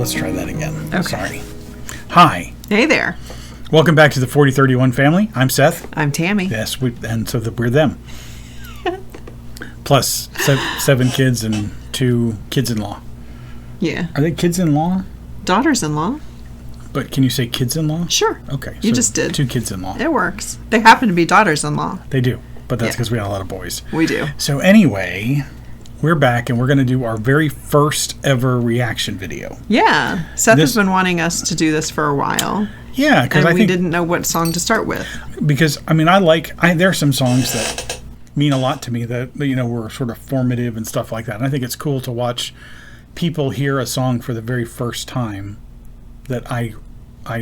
let's try that again. Okay. Sorry. Hi. Hey there. Welcome back to the 4031 family. I'm Seth. I'm Tammy. Yes, we're them. Plus 7 kids and 2 kids-in-law. Yeah. Are they kids-in-law? Daughters-in-law. But can you say kids-in-law? Sure. Okay. You just did. 2 kids-in-law. It works. They happen to be daughters-in-law. They do. But that's because we got a lot of boys. We do. So anyway, we're back and we're going to do our very first ever reaction video. Yeah. Seth has been wanting us to do this for a while. Yeah, because we didn't know what song to start with. Because there are some songs that mean a lot to me that were sort of formative and stuff like that. And I think it's cool to watch people hear a song for the very first time that I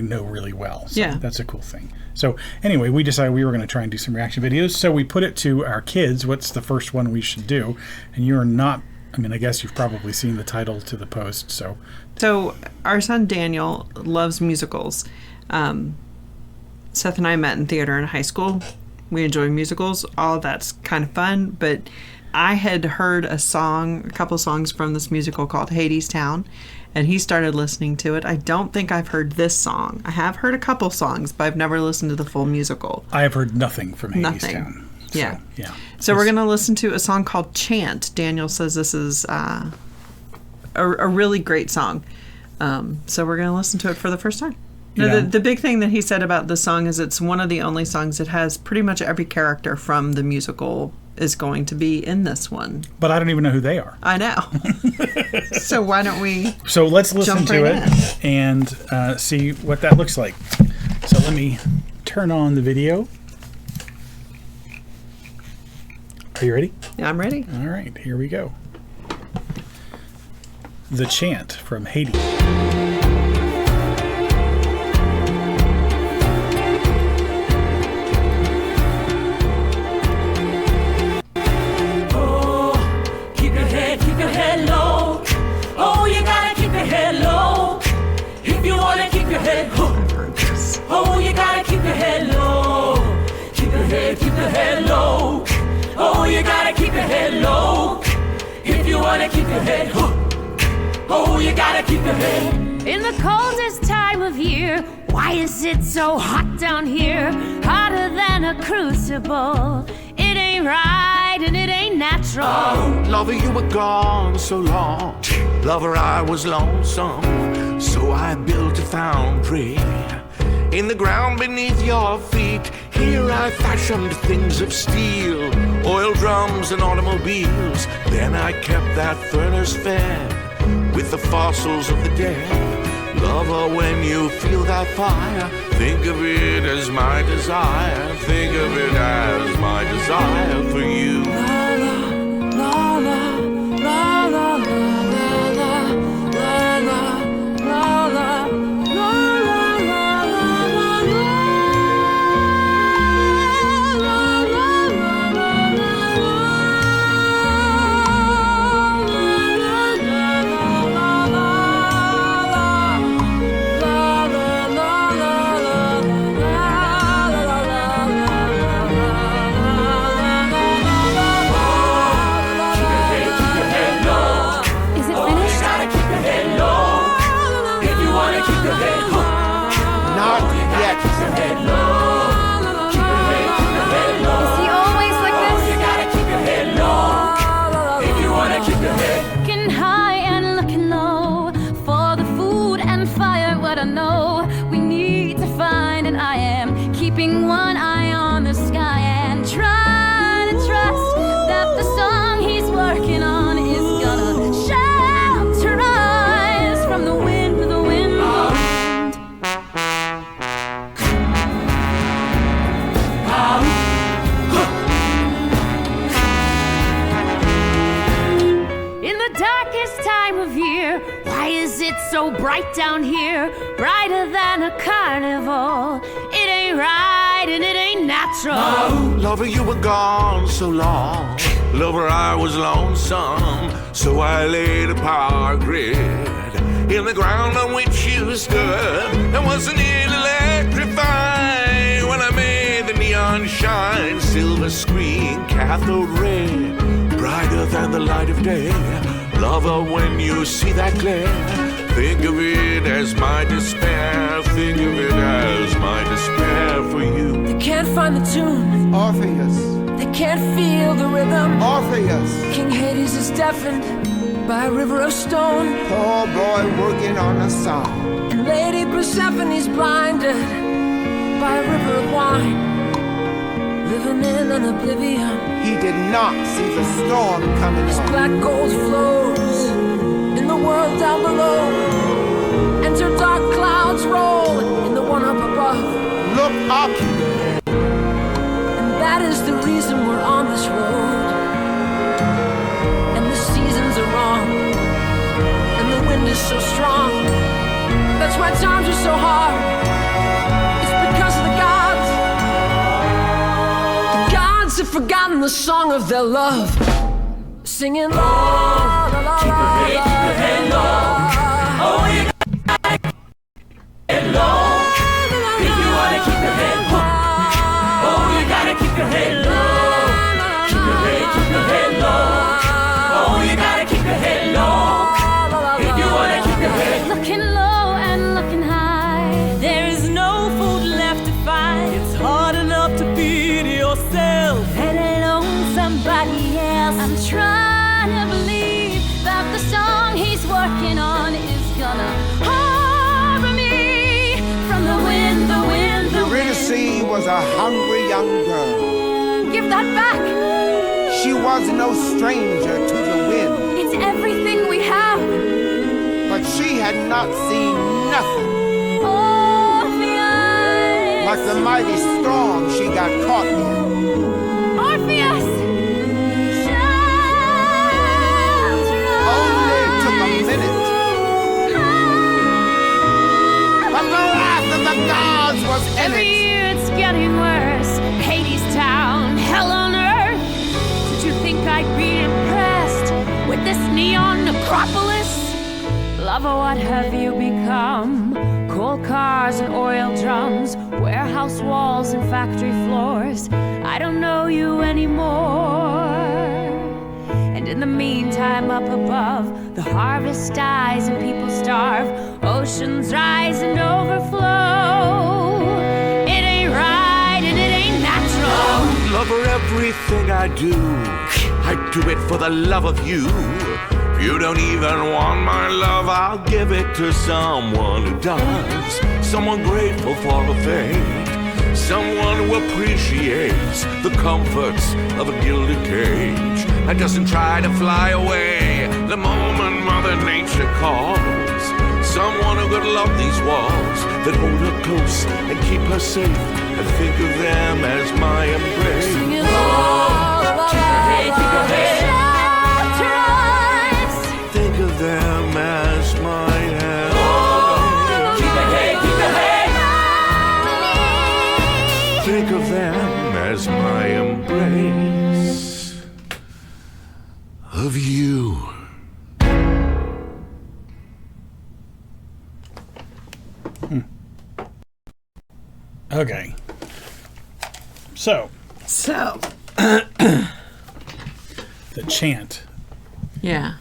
know really well. So yeah, that's a cool thing. So anyway, we decided we were going to try and do some reaction videos. So we put it to our kids. What's the first one we should do? And you're not. I mean, I guess you've probably seen the title to the post. So our son Daniel loves musicals. Seth and I met in theater in high school. We enjoy musicals. All that's kind of fun. But I had heard a couple songs from this musical called Hadestown, and he started listening to it. I don't think I've heard this song. I have heard a couple songs, but I've never listened to the full musical. I have heard nothing from Hadestown. Nothing. Yeah. So we're going to listen to a song called Chant. Daniel says this is a really great song. So we're going to listen to it for the first time. No, the big thing that he said about the song is it's one of the only songs that has pretty much every character from the musical is going to be in this one. But I don't even know who they are. I know. So why don't we So let's listen to it and see what that looks like. So let me turn on the video. Are you ready? Yeah, I'm ready. All right, here we go. The Chant from Hades. Oh, you gotta keep your head low. Keep your head low. Oh, you gotta keep your head low. If you wanna keep your head hooked. Oh, you gotta keep your head. In the coldest time of year, why is it so hot down here? Hotter than a crucible. It ain't right and it ain't natural. Oh, lover, you were gone so long. Lover, I was lonesome. So I built a foundry in the ground beneath your feet. Here I fashioned things of steel, oil drums and automobiles. Then I kept that furnace fed with the fossils of the dead. Lover, when you feel that fire, think of it as my desire. Think of it as my desire for you. La la, la la, la la la, la la, la la, la one eye on the sky and try to trust that the song he's working on is gonna shelter us from the wind, the wind. In the darkest time of year, why is it so bright down here? Brighter than a carnival. It ain't right and it ain't natural. Oh, lover, you were gone so long. Lover, I was lonesome. So I laid a power grid in the ground on which you stood. And wasn't it electrifying when I made the neon shine? Silver screen, cathode ray, brighter than the light of day. Lover, when you see that glare, think of it as my despair. Think of it as my despair for you. They can't find the tune. Orpheus, They can't feel the rhythm. Orpheus, King Hades is deafened by a river of stone. poor boy working on a song. And Lady Persephone's blinded by a river of wine. Living in an oblivion. He did not see the storm coming on. Black gold flows in the world down below. Enter dark clouds roll in the one up above. Look up, And that is the reason we're on this road. And the seasons are wrong. And the wind is so strong. That's why times are so hard. It's because of the gods. The gods have forgotten the song of their love. Singing la la la Keep your head, la, keep your head low. Oh, you gotta keep your head low. If you wanna keep your head hooked. Oh, you gotta keep your head low. Keep your head low. Oh, you gotta keep your head low. If you wanna keep your head. Looking low and looking high. There is no food left to find. It's hard enough to feed yourself. Let alone somebody else. I'm trying to believe that the song he's working on is gonna harbor me from the wind, the wind, the wind. Eurydice was a hungry young girl. Give that back. She was no stranger to the wind, It's everything we have. but she had not seen nothing Orpheus. like the mighty storm she got caught in. Orpheus. Only took a minute, but the wrath of the gods was in Every it. year it's getting worse. Hadestown, hell on earth. Did you think I'd be impressed with this neon necropolis? Lover, what have you become? Coal cars and oil drums, warehouse walls and factory floors. I don't know you anymore. And in the meantime, up above, the harvest dies and people starve. Oceans rise and overflow. It ain't right and it ain't natural. Lover, everything I do it for the love of you. If you don't even want my love, I'll give it to someone who does. Someone grateful for a fate. Someone who appreciates the comforts of a gilded cage and doesn't try to fly away the moment Mother Nature calls. Someone who could love these walls that hold her close and keep her safe, and think of them as my embrace. Singing la la la la. Shelter us. Think of them as my help. Keep your head, keep your head. Think of them as my embrace of you. Okay. So, So, the chant. yeah.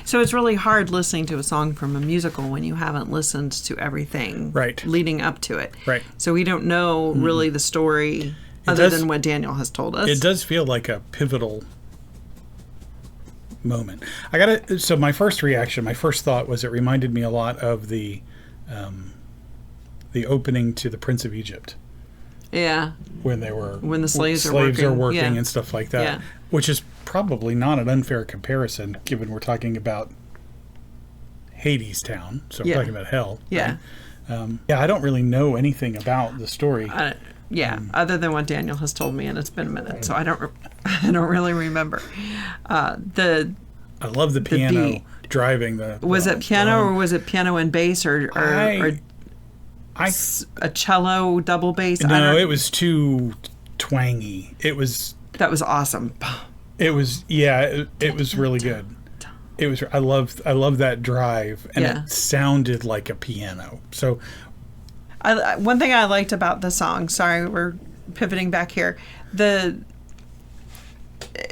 So it's really hard listening to a song from a musical when you haven't listened to everything Right. leading up to it. Right. So we don't know really the story other does- than what Daniel has told us. It does feel like a pivotal moment. So my first reaction, my first thought was it reminded me a lot of the opening to The Prince of Egypt, Yeah. when the slaves are are working, working yeah. and stuff like that, Yeah. which is probably not an unfair comparison given we're talking about Hadestown, so we're Yeah. talking about hell. Yeah. right? Yeah, I don't really know anything about the story. Other than what Daniel has told me, and it's been a minute, so I don't really remember. I love the piano beat. driving the. Was it piano or was it piano and bass or a cello double bass? No, it was too twangy. That was awesome. It was it was really good. It was I love that drive, and it sounded like a piano. So one thing I liked about the song, sorry, we're pivoting back here.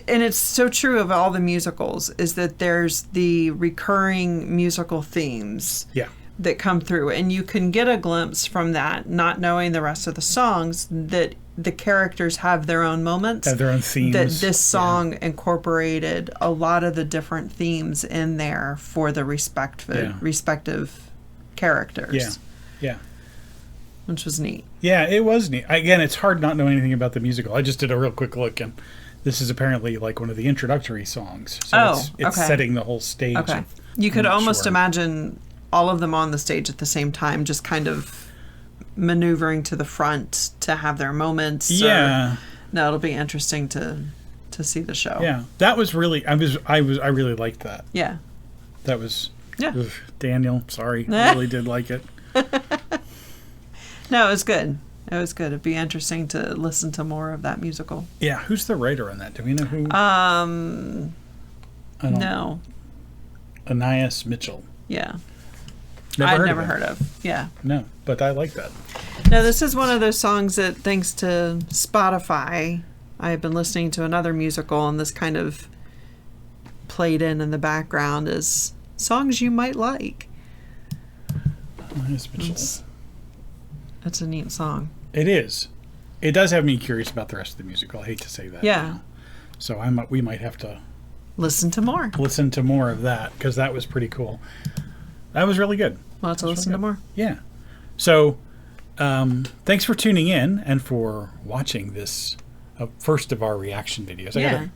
and it's so true of all the musicals, is that there's the recurring musical themes Yeah. that come through, and you can get a glimpse from that, not knowing the rest of the songs, that the characters have their own moments, Have their own themes. that this song incorporated a lot of the different themes in there for the respective characters. Yeah. Yeah. Which was neat. Yeah, it was neat. Again, it's hard not knowing anything about the musical. I just did a real quick look, and this is apparently like one of the introductory songs. So it's okay. setting the whole stage. Okay. of- You could I'm not almost sure. imagine all of them on the stage at the same time, just kind of maneuvering to the front to have their moments. Yeah. No, it'll be interesting to see the show. Yeah. That was really, I really liked that. Yeah. That was, Yeah. ugh, Daniel, sorry. I really did like it. No, it was good. It was good. It'd be interesting to listen to more of that musical. Yeah. Who's the writer on that? Do we know who? I don't- No. Anaïs Mitchell. Yeah. Never I'd never of heard it. of. Yeah. No, but I like that. No, this is one of those songs that, thanks to Spotify, I have been listening to another musical, and this kind of played in the background as songs you might like. Anaïs Mitchell. That's a neat song. It is. It does have me curious about the rest of the musical. I hate to say that. Yeah. So we might have to Listen to more. listen to more of that, because that was pretty cool. That was really good. We'll have to listen to more. Yeah. So, thanks for tuning in and for watching this first of our reaction videos. Yeah.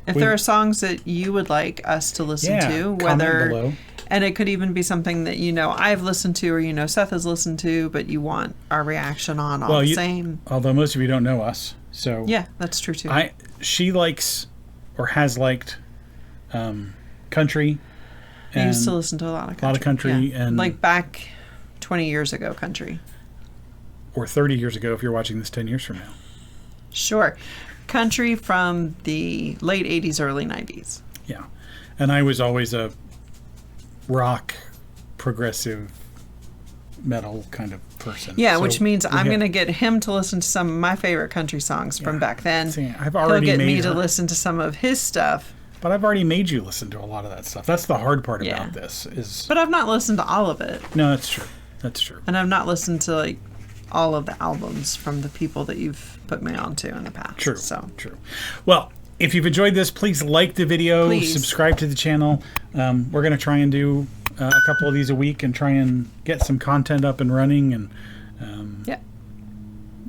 If we- there are songs that you would like us to listen to, comment whether, below. and it could even be something that I've listened to, or Seth has listened to, but you want our reaction on all the same. Although most of you don't know us, so Yeah, that's true too. she likes or has liked country. I used to and- listen to a lot of country. a lot of country and- like back 20 years ago, country. or 30 years ago if you're watching this 10 years from now. Sure. Country from the late 80s, early 90s. Yeah. And I was always a rock, progressive, metal kind of person. Yeah, So which means we I'm have- going to get him to listen to some of my favorite country songs from back then. See, I've He'll already get me made to her- listen to some of his stuff. But I've already made you listen to a lot of that stuff. That's the hard part Yeah. about this is But I've not listened to all of it. no, that's true. That's true. And I've not listened to like all of the albums from the people that you've put me onto in the past. True. So True. Well, if you've enjoyed this, please like the video, Please. subscribe to the channel. We're going to try and do a couple of these a week and try and get some content up and running. And yeah.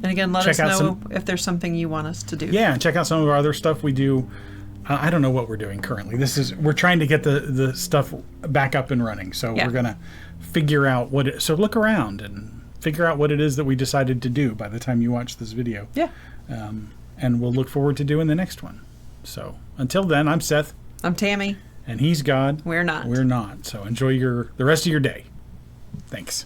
And again, let Check us out know some- if there's something you want us to do. yeah, and check out some of our other stuff we do. I don't know what we're doing currently. We're trying to get the stuff back up and running. So Yeah. we're going to figure out so look around and figure out what it is that we decided to do by the time you watch this video. Yeah. And we'll look forward to doing the next one. So until then, I'm Seth, I'm Tammy. and he's God. We're not. We're not. So enjoy the rest of your day. Thanks.